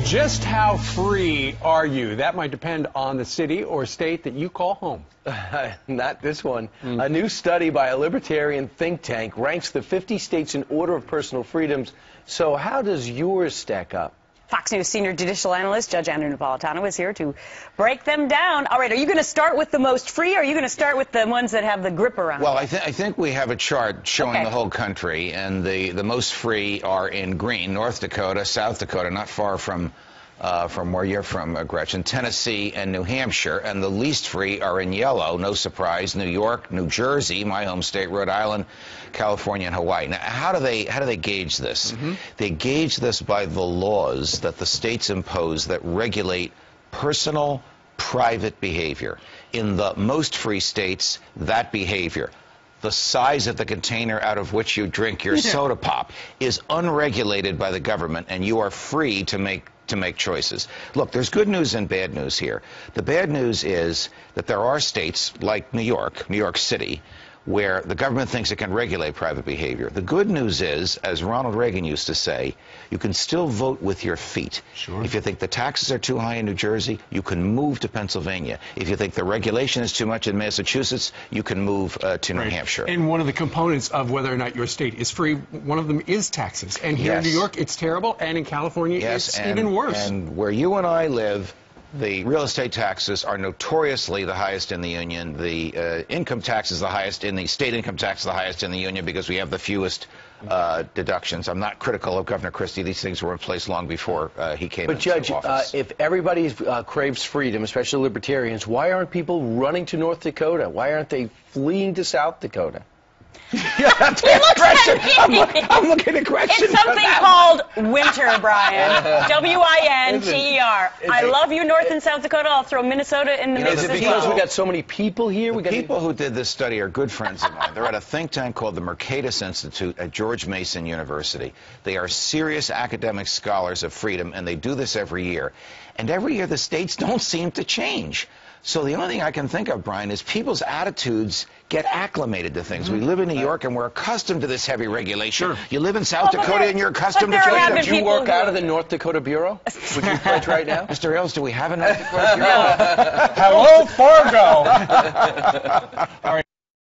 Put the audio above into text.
Just how free are you? That might depend on the city or state that you call home. Not this one. A new study by a libertarian think tank ranks the 50 states in order of personal freedoms. So how does yours stack up? Fox News senior judicial analyst Judge Andrew Napolitano is here to break them down. All right, are you going to start with the most free, or are you going to start with the ones that have the grip around? Well, I think we have a chart showing the whole country, and the most free are in green: North Dakota, South Dakota, not far from where you're from, Gretchen, Tennessee and New Hampshire, and the least free are in yellow, no surprise, New York, New Jersey, my home state, Rhode Island, California, and Hawaii. Now, how do they gauge this? They gauge this by the laws that the states impose that regulate personal, private behavior. In the most free states, that behavior, the size of the container out of which you drink your soda pop, is unregulated by the government, and you are free to make choices. Look, there's good news and bad news here. The bad news is that there are states like New York City, where the government thinks it can regulate private behavior. The good news is, as Ronald Reagan used to say, you can still vote with your feet. Sure. If you think the taxes are too high in New Jersey, you can move to Pennsylvania. If you think the regulation is too much in Massachusetts, you can move to New Hampshire. And one of the components of whether or not your state is free, one of them is taxes. And here in New York, it's terrible, and in California, it's even worse. And where you and I live, the real estate taxes are notoriously the highest in the union. The income tax is the highest in the state income tax is the highest in the union because we have the fewest deductions. I'm not critical of Governor Christie. These things were in place long before he came into office. But Judge, if everybody craves freedom, especially libertarians, why aren't people running to North Dakota? Why aren't they fleeing to South Dakota? I'm looking at Gretchen. It's something called winter, Brian. W-I-N-T-E-R. I love you, North and South Dakota. I'll throw Minnesota in the mix as well. Because we got so many people here? The people who did this study are good friends of mine. They're at a think tank called the Mercatus Institute at George Mason University. They are serious academic scholars of freedom, and they do this every year. And every year the states don't seem to change. So the only thing I can think of, Brian, is people's attitudes get acclimated to things. We live in New York, and we're accustomed to this heavy regulation. Sure. You live in South Dakota, and you're accustomed to freedom. Do you work out of the North Dakota Bureau? Would you pledge right now? Mr. Hills, do we have a North Dakota Bureau? Hello, Fargo! All right.